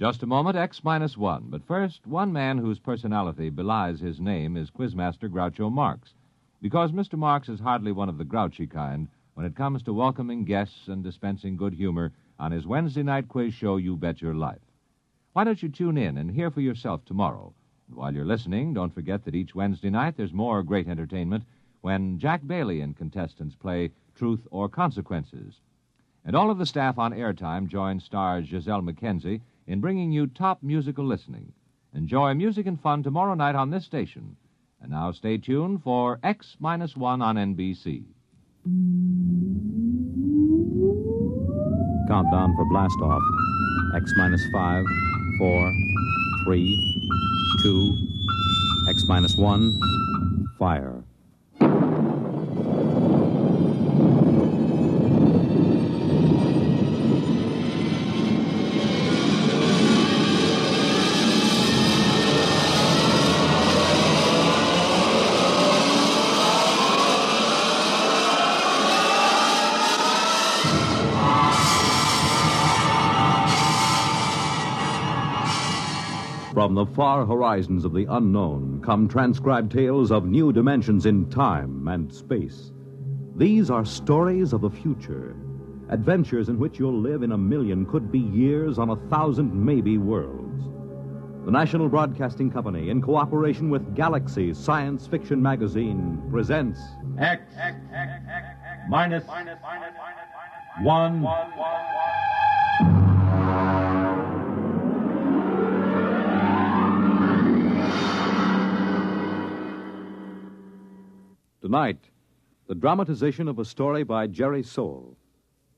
just a moment, X minus one. But first, one man whose personality belies his name is Quizmaster Groucho Marx. Because Mr. Marx is hardly one of the grouchy kind when it comes to welcoming guests and dispensing good humor on his Wednesday night quiz show, You Bet Your Life. Why don't you tune in and hear for yourself tomorrow? And while you're listening, don't forget that each Wednesday night there's more great entertainment when Jack Bailey and contestants play Truth or Consequences. And all of the staff on Airtime join stars Giselle McKenzie in bringing you top musical listening. Enjoy music and fun tomorrow night on this station. And now stay tuned for X minus one on NBC. Countdown for blast off. X minus 5, 4, 3, 2, X minus 1, fire. From the far horizons of the unknown come transcribed tales of new dimensions in time and space. These are stories of the future, adventures in which you'll live in a million, could be years, on 1,000 maybe worlds. The National Broadcasting Company, in cooperation with Galaxy Science Fiction Magazine, presents X minus one. Tonight, the dramatization of a story by Jerry Soule,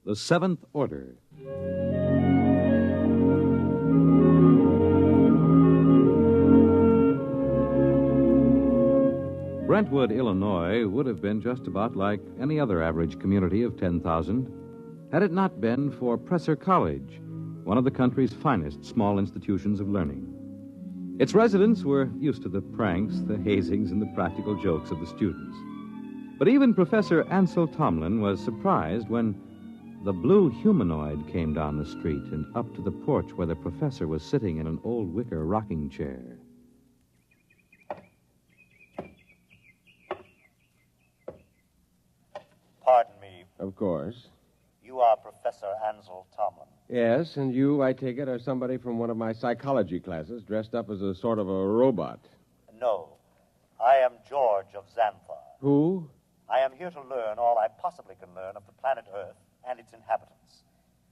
The Seventh Order. Brentwood, Illinois, would have been just about like any other average community of 10,000 had it not been for Presser College, one of the country's finest small institutions of learning. Its residents were used to the pranks, the hazings, and the practical jokes of the students. But even Professor Ansel Tomlin was surprised when the blue humanoid came down the street and up to the porch where the professor was sitting in an old wicker rocking chair. Pardon me. Of course. You are Professor Ansel Tomlin. Yes, and you, I take it, are somebody from one of my psychology classes dressed up as a sort of a robot. No. I am George of Xanthar. Who? I am here to learn all I possibly can learn of the planet Earth and its inhabitants.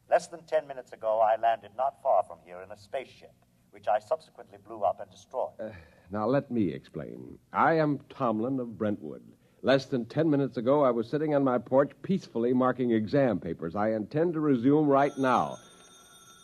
Less than 10 minutes ago, I landed not far from here in a spaceship, which I subsequently blew up and destroyed. Now, let me explain. I am Tomlin of Brentwood. Less than 10 minutes ago, I was sitting on my porch peacefully marking exam papers. I intend to resume right now.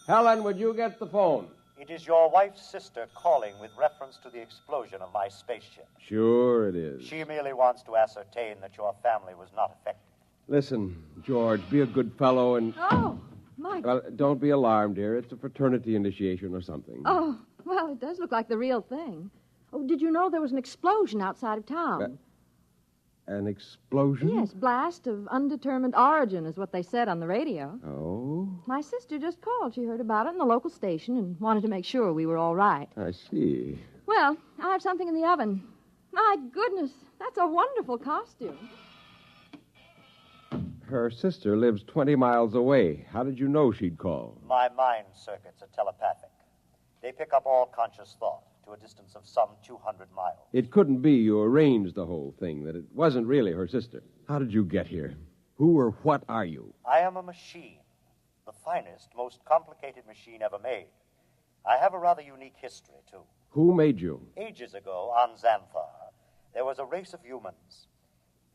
Helen, would you get the phone? It is your wife's sister calling with reference to the explosion of my spaceship. Sure it is. She merely wants to ascertain that your family was not affected. Listen, George, be a good fellow and... Oh, Mike. Well, don't be alarmed, dear. It's a fraternity initiation or something. Oh, well, it does look like the real thing. Oh, did you know there was an explosion outside of town? An explosion? Yes, blast of undetermined origin is what they said on the radio. Oh? My sister just called. She heard about it in the local station and wanted to make sure we were all right. I see. Well, I have something in the oven. My goodness, that's a wonderful costume. Her sister lives 20 miles away. How did you know she'd call? My mind circuits are telepathic. They pick up all conscious thought to a distance of some 200 miles. It couldn't be you arranged the whole thing, that it wasn't really her sister. How did you get here? Who or what are you? I am a machine, the finest, most complicated machine ever made. I have a rather unique history, too. Who made you? Ages ago, on Xanthar, there was a race of humans.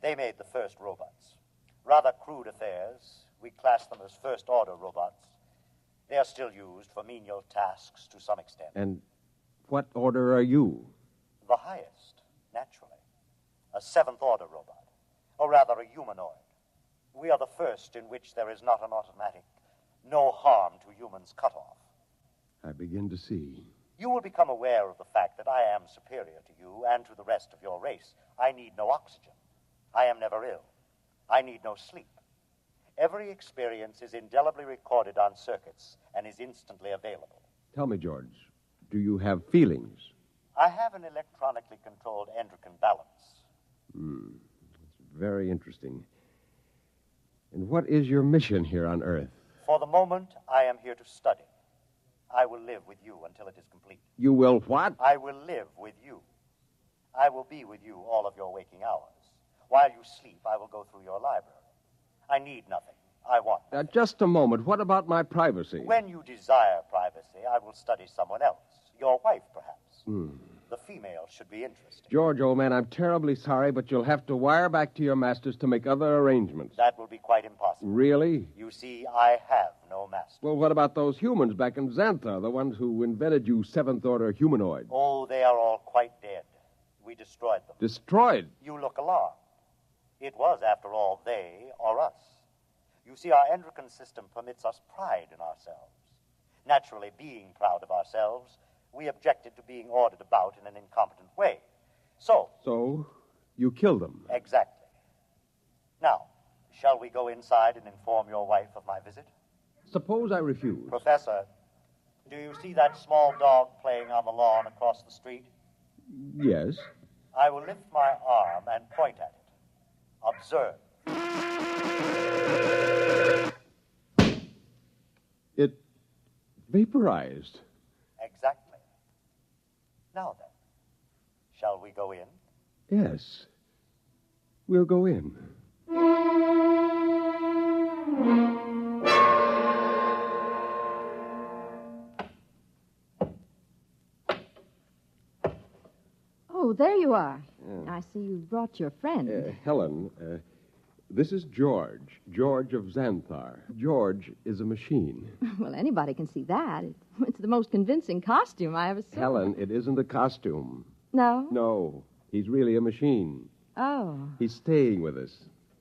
They made the first robots. Rather crude affairs. We class them as first-order robots. They are still used for menial tasks to some extent. And what order are you? The highest, naturally. A seventh-order robot. Or rather, a humanoid. We are the first in which there is not an automatic, no harm to humans cutoff. I begin to see. You will become aware of the fact that I am superior to you and to the rest of your race. I need no oxygen. I am never ill. I need no sleep. Every experience is indelibly recorded on circuits and is instantly available. Tell me, George, do you have feelings? I have an electronically controlled endocrine balance. It's very interesting. And what is your mission here on Earth? For the moment, I am here to study. I will live with you until it is complete. You will what? I will live with you. I will be with you all of your waking hours. While you sleep, I will go through your library. I need nothing. I want nothing. Just a moment. What about my privacy? When you desire privacy, I will study someone else. Your wife, perhaps. The female should be interested. George, old man, I'm terribly sorry, but you'll have to wire back to your masters to make other arrangements. That will be quite impossible. Really? You see, I have no master. Well, what about those humans back in Xantha, the ones who invented you seventh-order humanoid? Oh, they are all quite dead. We destroyed them. Destroyed? You look alarmed. It was, after all, they or us. You see, our endocrine system permits us pride in ourselves. Naturally, being proud of ourselves, we objected to being ordered about in an incompetent way. So, you killed them? Exactly. Now, shall we go inside and inform your wife of my visit? Suppose I refuse. Professor, do you see that small dog playing on the lawn across the street? Yes. I will lift my arm and point at it. Observe. It vaporized. Exactly. Now then, shall we go in? Yes. We'll go in. Oh, there you are. I see you brought your friend. Helen, this is George. George of Xanthar. George is a machine. Well, anybody can see that. It's the most convincing costume I ever saw. Helen, it isn't a costume. No? No, he's really a machine. Oh. He's staying with us,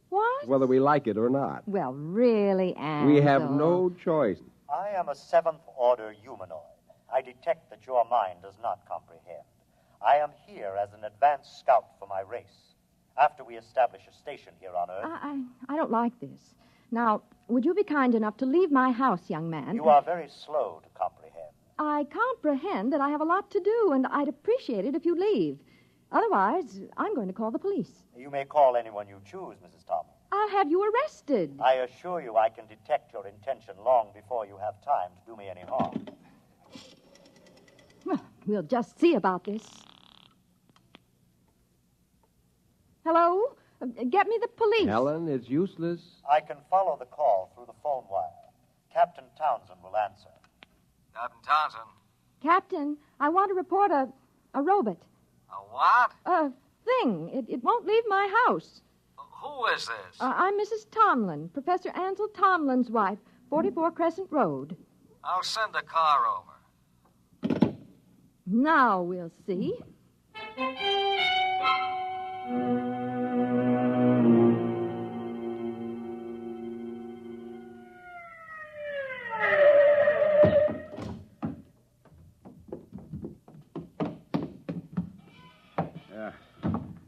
What? whether we like it or not. Well, really, Ansel. We have no choice. I am a seventh-order humanoid. I detect that your mind does not comprehend. I am here as an advanced scout for my race. After we establish a station here on Earth... I don't like this. Now, would you be kind enough to leave my house, young man? You are very slow to comprehend. I comprehend that I have a lot to do, and I'd appreciate it if you leave. Otherwise, I'm going to call the police. You may call anyone you choose, Mrs. Thomas. I'll have you arrested. I assure you I can detect your intention long before you have time to do me any harm. Well, we'll just see about this. Hello? Get me the police. Helen, it's useless. I can follow the call through the phone wire. Captain Townsend will answer. Captain Townsend. Captain, I want to report a robot. A what? A thing. It won't leave my house. Who is this? I'm Mrs. Tomlin, Professor Ansel Tomlin's wife, 44 Crescent Road. I'll send a car over. Now we'll see.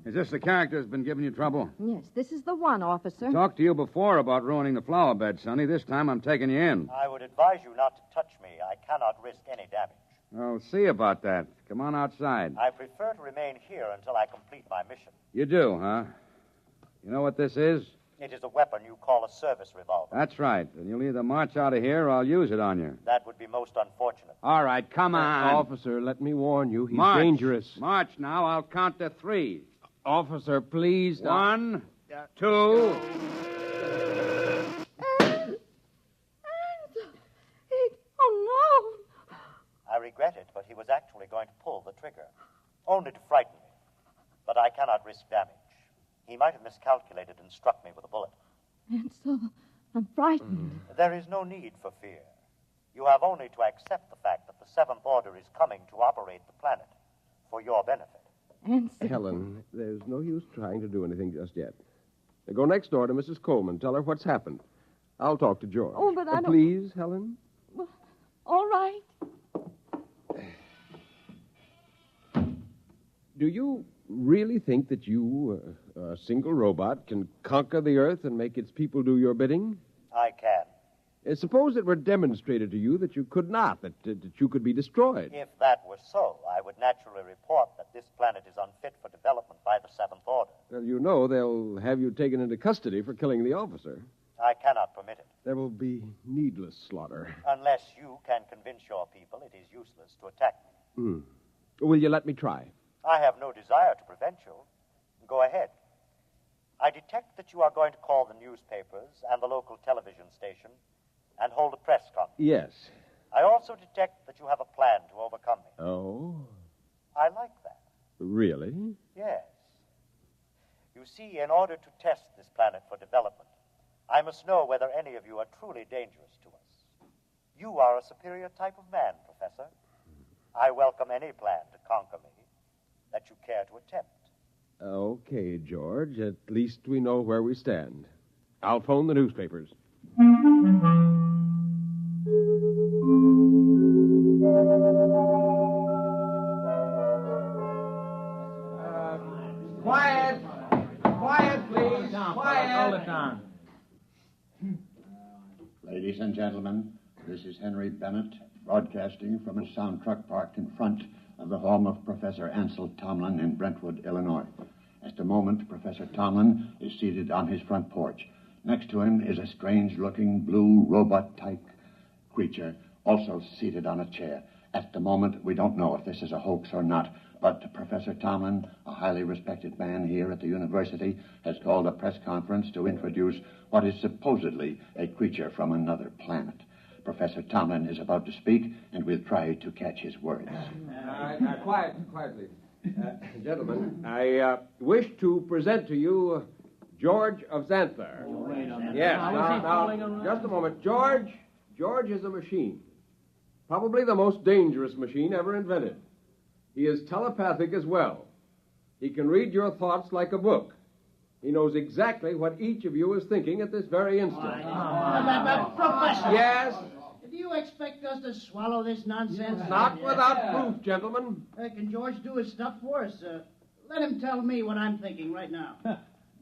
Is this the character that's been giving you trouble? Yes, this is the one, officer. Talked to you before about ruining the flower bed, Sonny. This time I'm taking you in. I would advise you not to touch me. I cannot risk any damage. I'll see about that. Come on outside. I prefer to remain here until I complete my mission. You do, huh? You know what this is? It is a weapon you call a service revolver. That's right. And you'll either march out of here or I'll use it on you. That would be most unfortunate. All right, come on. Officer, let me warn you. He's March. dangerous. March now. I'll count to 3. Officer, please. 1, 2. Ansel! Oh, no! I regret it, but he was actually going to pull the trigger. Only to frighten me. But I cannot risk damage. He might have miscalculated and struck me with a bullet. Ansel, I'm frightened. There is no need for fear. You have only to accept the fact that the Seventh Order is coming to operate the planet for your benefit. Ansel. Helen, there's no use trying to do anything just yet. Now go next door to Mrs. Coleman. Tell her what's happened. I'll talk to George. Oh, but I don't... Please, Helen? Well, all right. Do you really think that you, a single robot, can conquer the Earth and make its people do your bidding? I can. Suppose it were demonstrated to you that you could not, that you could be destroyed. If that were so, I would naturally report that this planet is unfit for development by the Seventh Order. Well, you know they'll have you taken into custody for killing the officer. I cannot permit it. There will be needless slaughter. Unless you can convince your people it is useless to attack me. Will you let me try? I have no desire to prevent you. Go ahead. I detect that you are going to call the newspapers and the local television station and hold a press conference. Yes. I also detect that you have a plan to overcome me. Oh? I like that. Really? Yes. You see, in order to test this planet for development, I must know whether any of you are truly dangerous to us. You are a superior type of man, Professor. I welcome any plan to conquer me that you care to attempt. Okay, George. At least we know where we stand. I'll phone the newspapers. Quiet! Quiet, please! Quiet! Hold it down. Ladies and gentlemen, this is Henry Bennett, broadcasting from a sound truck parked in front of the home of Professor Ansel Tomlin in Brentwood, Illinois. At the moment, Professor Tomlin is seated on his front porch. Next to him is a strange-looking blue robot-type creature, also seated on a chair. At the moment, we don't know if this is a hoax or not, but Professor Tomlin, a highly respected man here at the university, has called a press conference to introduce what is supposedly a creature from another planet. Professor Tomlin is about to speak, and we'll try to catch his words. Quietly. Gentlemen, I wish to present to you George of Xanthar. Yes, now, just a moment. George is a machine. Probably the most dangerous machine ever invented. He is telepathic as well. He can read your thoughts like a book. He knows exactly what each of you is thinking at this very instant. Professor! Yes? Do you expect us to swallow this nonsense? Not without proof, gentlemen. Can George do his stuff for us? Let him tell me what I'm thinking right now.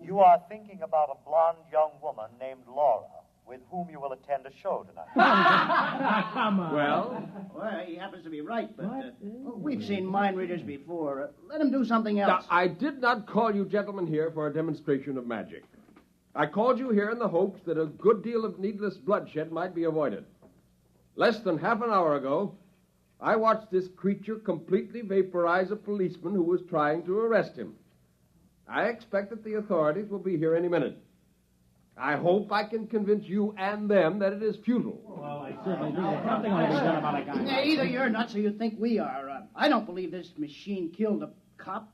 You are thinking about a blonde young woman named Laura, with whom you will attend a show tonight. Come on. Well, he happens to be right, but we've seen mind readers before. Let him do something else. now, I did not call you gentlemen here for a demonstration of magic. I called you here in the hopes that a good deal of needless bloodshed might be avoided. Less than half an hour ago, I watched this creature completely vaporize a policeman who was trying to arrest him. I expect that the authorities will be here any minute. I hope I can convince you and them that it is futile. Well, I certainly do. Something ought to be done about a guy. Either you're nuts or you think we are. I don't believe this machine killed a cop.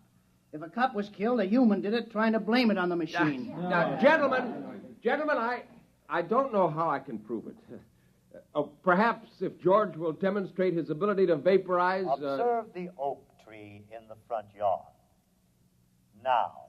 If a cop was killed, a human did it, trying to blame it on the machine. Now, gentlemen, I don't know how I can prove it. Perhaps if George will demonstrate his ability to vaporize... Observe the oak tree in the front yard. Now.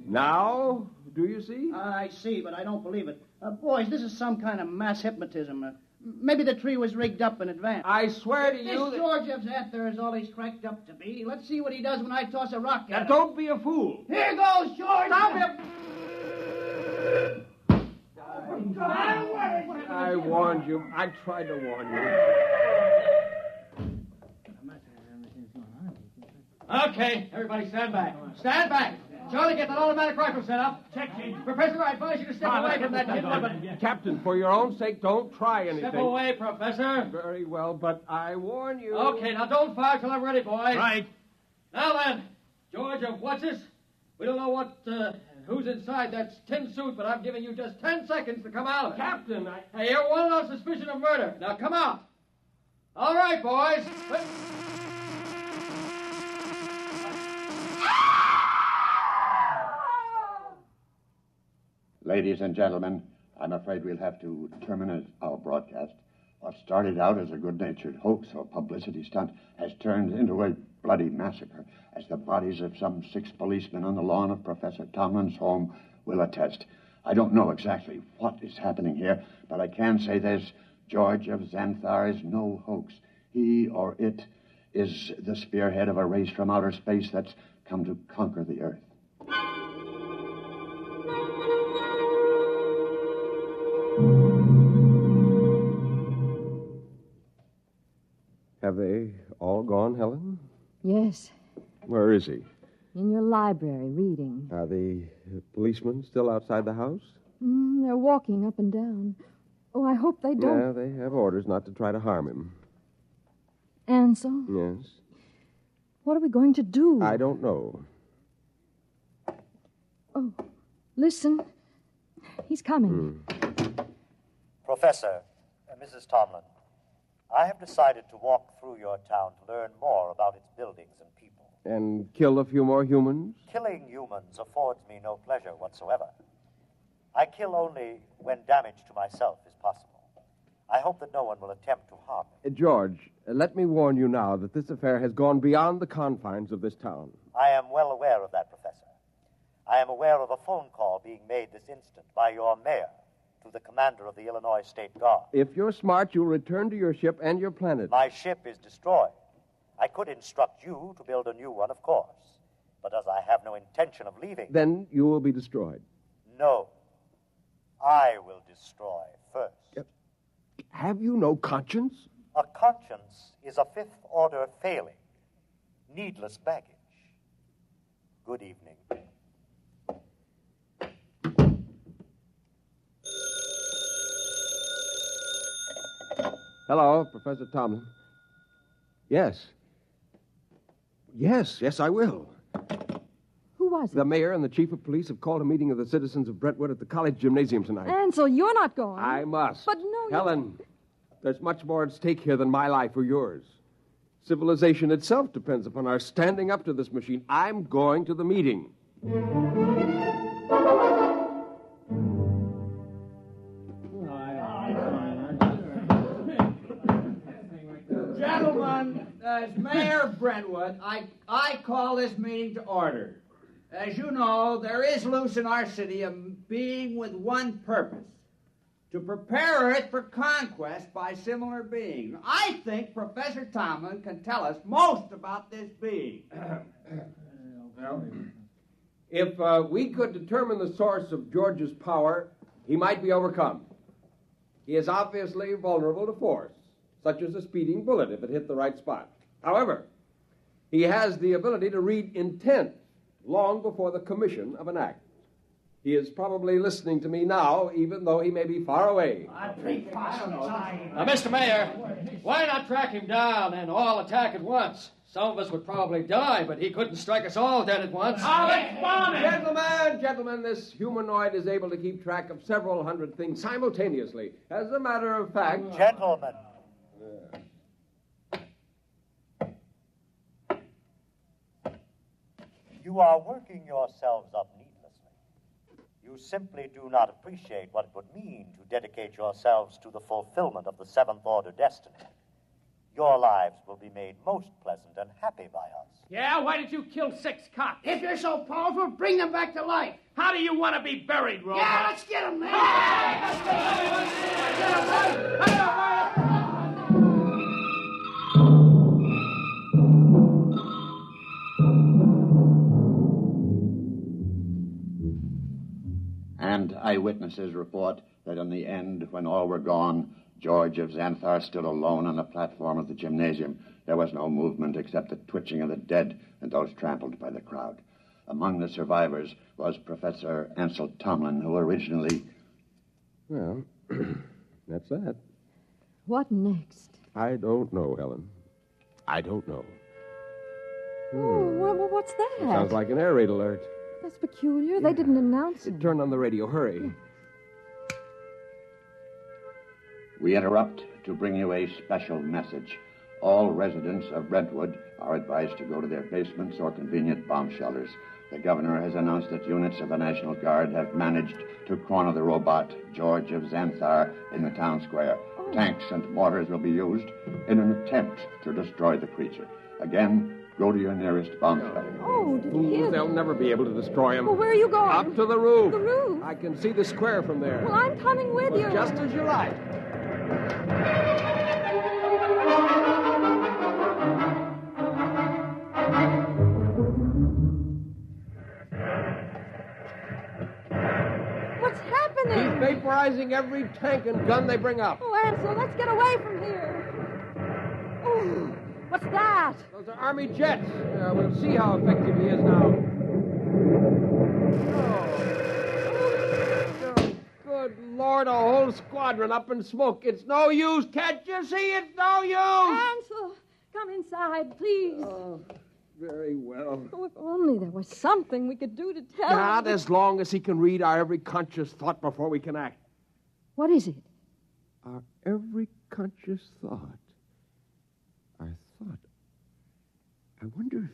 Now, do you see? I see, but I don't believe it. Boys, this is some kind of mass hypnotism. Maybe the tree was rigged up in advance. I swear to you... This George of Xanthar is all he's cracked up to be. Let's see what he does when I toss a rock at him. Don't be a fool. Here goes, George! Stop him! I warned you. I tried to warn you. Okay, everybody stand back. Stand back. Charlie, get that automatic rifle set up. Check, Chief. Professor, I advise you to step away from that kid. Captain, for your own sake, don't try anything. Step away, Professor. Very well, but I warn you. Okay, now don't fire till I'm ready, boys. Right. Now then, George of What's-This? We don't know who's inside that tin suit, but I'm giving you just 10 seconds to come out. Captain, Hey, you're wanted on suspicion of murder. Now come out. All right, boys. Ladies and gentlemen, I'm afraid we'll have to terminate our broadcast. What started out as a good-natured hoax or publicity stunt has turned into a bloody massacre, as the bodies of some 6 policemen on the lawn of Professor Tomlin's home will attest. I don't know exactly what is happening here, but I can say this: George of Xanthar is no hoax. He, or it, is the spearhead of a race from outer space that's come to conquer the Earth. Have they all gone, Helen? Yes, Where is he? in your library, reading. Are the policemen still outside the house? They're walking up and down. Oh, I hope they don't. Yeah, they have orders not to try to harm him. Ansel, Yes? what are we going to do? I don't know. Oh, listen. He's coming. Professor, Mrs. Tomlin, I have decided to walk through your town to learn more about its buildings and people. And kill a few more humans? Killing humans affords me no pleasure whatsoever. I kill only when damage to myself is possible. I hope that no one will attempt to harm me. George, let me warn you now that this affair has gone beyond the confines of this town. I am well aware of that, Professor. I am aware of a phone call being made this instant by your mayor to the commander of the Illinois State Guard. If you're smart, you'll return to your ship and your planet. My ship is destroyed. I could instruct you to build a new one, of course. But as I have no intention of leaving... Then you will be destroyed. No. I will destroy first. Have you no conscience? A conscience is a fifth-order failing. Needless baggage. Good evening. Hello, Professor Tomlin. Yes. Yes, I will. Who was it? The mayor and the chief of police have called a meeting of the citizens of Brentwood at the college gymnasium tonight. Ansel, you're not going. I must. But no, Helen, there's much more at stake here than my life or yours. Civilization itself depends upon our standing up to this machine. I'm going to the meeting. Gentlemen, as mayor of Brentwood, I call this meeting to order. As you know, there is loose in our city a being with one purpose, to prepare Earth for conquest by similar beings. I think Professor Tomlin can tell us most about this being. If we could determine the source of George's power, he might be overcome. He is obviously vulnerable to force, such as a speeding bullet if it hit the right spot. However, he has the ability to read intent long before the commission of an act. He is probably listening to me now, even though he may be far away. Now, Mr. Mayor, why not track him down and all attack at once? Some of us would probably die, but he couldn't strike us all dead at once. Gentlemen, this humanoid is able to keep track of several hundred things simultaneously. As a matter of fact... Gentlemen. You are working yourselves up needlessly. You simply do not appreciate what it would mean to dedicate yourselves to the fulfillment of the seventh-order destiny. Your lives will be made most pleasant and happy by us. Yeah, why did you kill 6 cops? If you're so powerful, bring them back to life. How do you want to be buried, Robot? Yeah, let's get them, man. And eyewitnesses report that in the end, when all were gone, George of Xanthar stood alone on the platform of the gymnasium. There was no movement except the twitching of the dead and those trampled by the crowd. Among the survivors was Professor Ansel Tomlin, who originally... Well, that's that. What next? I don't know, Helen. I don't know. Oh, what's that? It sounds like an air raid alert. That's peculiar. They didn't announce it. Turn on the radio. Hurry. We interrupt to bring you a special message. All residents of Brentwood are advised to go to their basements or convenient bomb shelters. The governor has announced that units of the National Guard have managed to corner the robot, George of Xanthar, in the town square. Tanks and mortars will be used in an attempt to destroy the creature. Again, go to your nearest bomb shelter. Oh, did you hear They'll never be able to destroy him. Well, where are you going? Up to the roof. The roof? I can see the square from there. Well, I'm coming with you. Just as you like. What's happening? He's vaporizing every tank and gun they bring up. Oh, Ansel, let's get away from here. Oh. What's that? Those are Army jets. We'll see how effective he is now. Oh, good Lord, a whole squadron up in smoke. It's no use. Can't you see? It's no use. Ansel, come inside, please. Oh, very well. Oh, if only there was something we could do to tell him. Not as long as he can read our every conscious thought before we can act. What is it? Our every conscious thought. Our thought. I wonder if...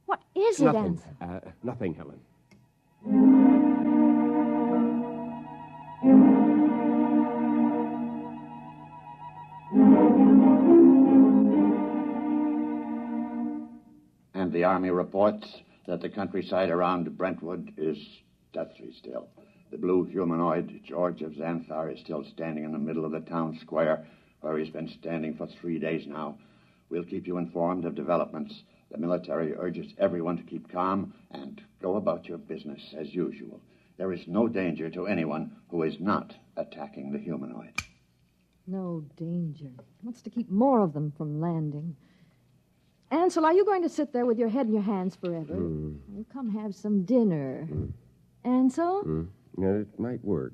What is it, Nothing. Ansel? Nothing, Helen. And the Army reports that the countryside around Brentwood is deathly still. The blue humanoid, George of Xanthar, is still standing in the middle of the town square, where he's been standing for 3 days now. We'll keep you informed of developments. The military urges everyone to keep calm and go about your business as usual. There is no danger to anyone who is not attacking the humanoid. No danger. Wants to keep more of them from landing. Ansel, are you going to sit there with your head in your hands forever? Well, come have some dinner. Ansel? Yeah, it might work.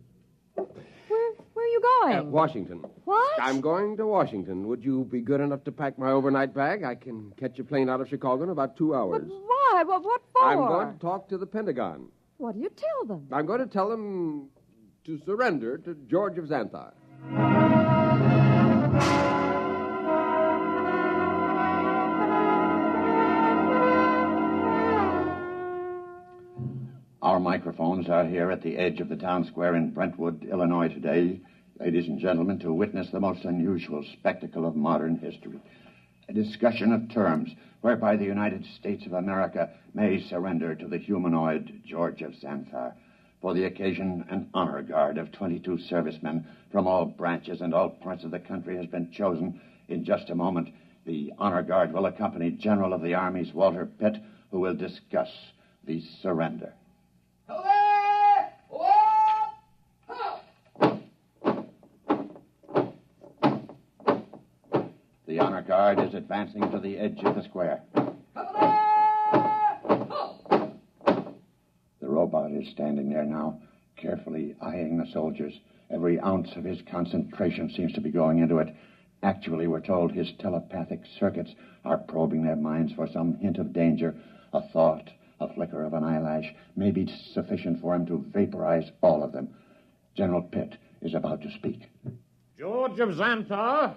Where are you going? Washington. What? I'm going to Washington. Would you be good enough to pack my overnight bag? I can catch a plane out of Chicago in about 2 hours. But why? What for? I'm going to talk to the Pentagon. What do you tell them? I'm going to tell them to surrender to George of Xanthar. Our microphones are here at the edge of the town square in Brentwood, Illinois today, ladies and gentlemen, to witness the most unusual spectacle of modern history. A discussion of terms whereby the United States of America may surrender to the humanoid George of Xanthar. For the occasion, an honor guard of 22 servicemen from all branches and all parts of the country has been chosen. In just a moment, the honor guard will accompany General of the Army's Walter Pitt, who will discuss the surrender. The honor guard is advancing to the edge of the square. The robot is standing there now, carefully eyeing the soldiers. Every ounce of his concentration seems to be going into it. Actually, we're told his telepathic circuits are probing their minds for some hint of danger. A thought, a flicker of an eyelash may be sufficient for him to vaporize all of them. General Pitt is about to speak. George of Xanthar,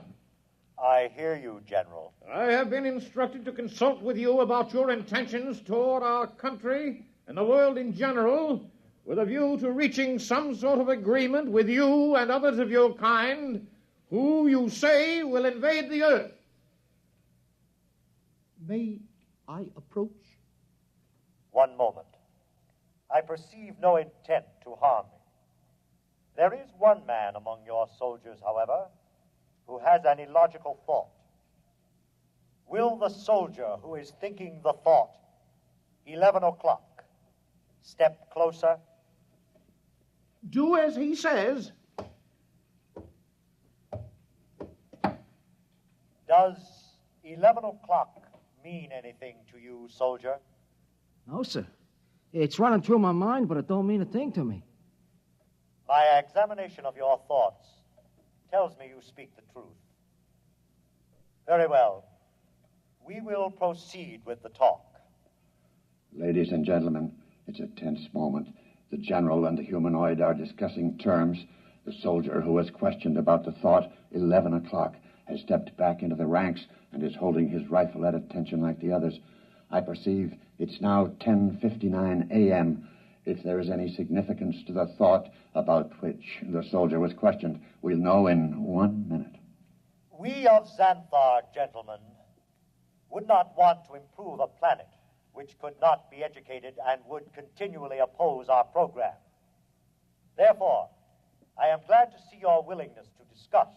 I hear you, General. I have been instructed to consult with you about your intentions toward our country and the world in general, with a view to reaching some sort of agreement with you and others of your kind who you say will invade the earth. May I approach? One moment. I perceive no intent to harm me. There is one man among your soldiers, however, who has an illogical thought. Will the soldier who is thinking the thought, 11 o'clock, step closer? Do as he says. Does 11 o'clock mean anything to you, soldier? No, sir. It's running through my mind, but it don't mean a thing to me. My examination of your thoughts tells me you speak the truth. Very well. We will proceed with the talk. Ladies and gentlemen, it's a tense moment. The general and the humanoid are discussing terms. The soldier who was questioned about the thought, 11 o'clock, has stepped back into the ranks and is holding his rifle at attention like the others. I perceive it's now 10:59 a.m. If there is any significance to the thought about which the soldier was questioned, we'll know in 1 minute. We of Xanthar, gentlemen, would not want to improve a planet which could not be educated and would continually oppose our program. Therefore, I am glad to see your willingness to discuss.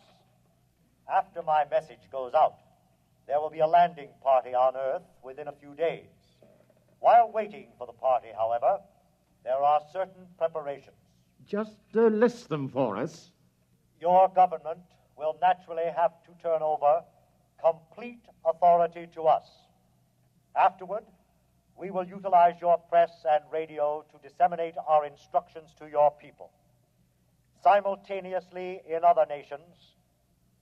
After my message goes out, there will be a landing party on Earth within a few days. While waiting for the party, however, there are certain preparations. Just list them for us. Your government will naturally have to turn over complete authority to us. Afterward, we will utilize your press and radio to disseminate our instructions to your people. Simultaneously, in other nations,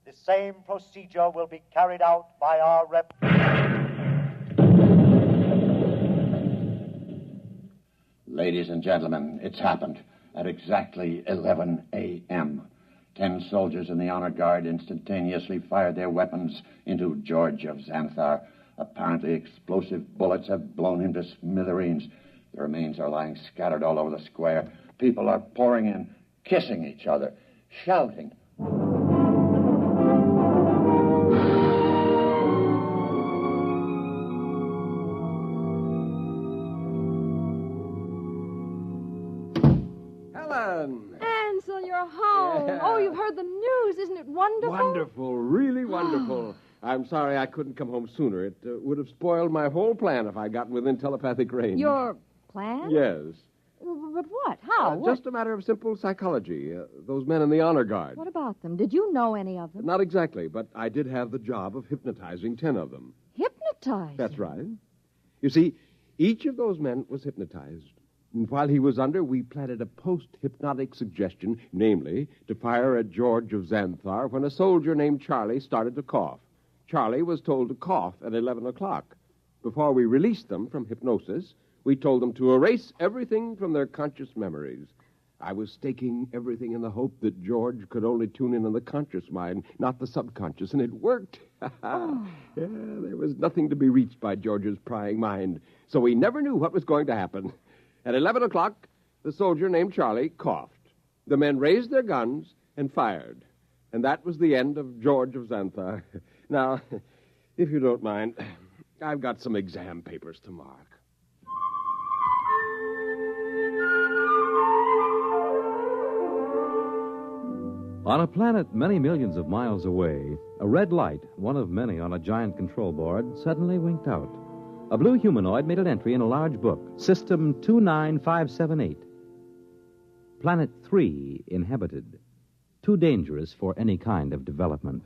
the same procedure will be carried out by our rep. Ladies and gentlemen, it's happened at exactly 11 a.m. 10 soldiers in the honor guard instantaneously fired their weapons into George of Xanthar. Apparently explosive bullets have blown him to smithereens. The remains are lying scattered all over the square. People are pouring in, kissing each other, shouting. Helen! Ansel, you're home. Yeah. Oh, you've heard the news. Isn't it wonderful? Wonderful, really wonderful. I'm sorry I couldn't come home sooner. It would have spoiled my whole plan if I'd gotten within telepathic range. Your plan? Yes. But what? How? What? Just a matter of simple psychology. Those men in the honor guard. What about them? Did you know any of them? Not exactly, but I did have the job of hypnotizing 10 of them. Hypnotized? That's right. You see, each of those men was hypnotized. And while he was under, we planted a post-hypnotic suggestion, namely, to fire at George of Xanthar when a soldier named Charlie started to cough. Charlie was told to cough at 11 o'clock. Before we released them from hypnosis, we told them to erase everything from their conscious memories. I was staking everything in the hope that George could only tune in on the conscious mind, not the subconscious, and it worked. Yeah, there was nothing to be reached by George's prying mind, so we never knew what was going to happen. At 11 o'clock, the soldier named Charlie coughed. The men raised their guns and fired. And that was the end of George of Xanthar. Now, if you don't mind, I've got some exam papers to mark. On a planet many millions of miles away, a red light, one of many on a giant control board, suddenly winked out. A blue humanoid made an entry in a large book, System 29578. Planet 3 inhabited. Too dangerous for any kind of development.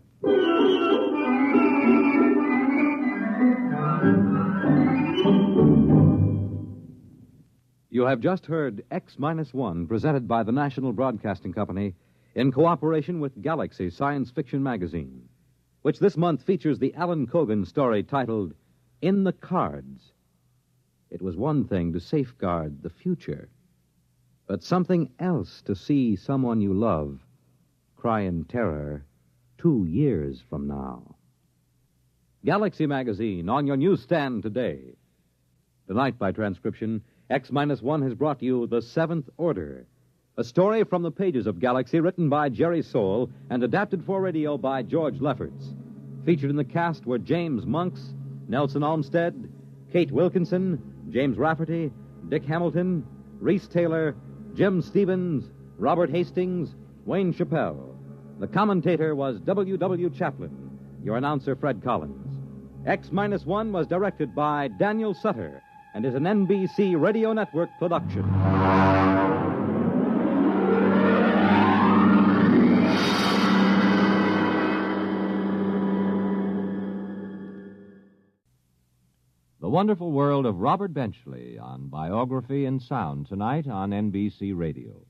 You have just heard X-1, presented by the National Broadcasting Company in cooperation with Galaxy Science Fiction Magazine, which this month features the Alan Cogan story titled In the Cards. It was one thing to safeguard the future, but something else to see someone you love cry in terror 2 years from now. Galaxy Magazine on your newsstand today. Tonight, by transcription, X-1 has brought you The Seventh Order, a story from the pages of Galaxy written by Jerry Soule and adapted for radio by George Lefferts. Featured in the cast were James Monks, Nelson Olmsted, Kate Wilkinson, James Rafferty, Dick Hamilton, Reese Taylor, Jim Stevens, Robert Hastings, Wayne Chappelle. The commentator was W. Chaplin. Your announcer, Fred Collins. X-1 was directed by Daniel Sutter and is an NBC Radio Network production. The Wonderful World of Robert Benchley on Biography and Sound tonight on NBC Radio.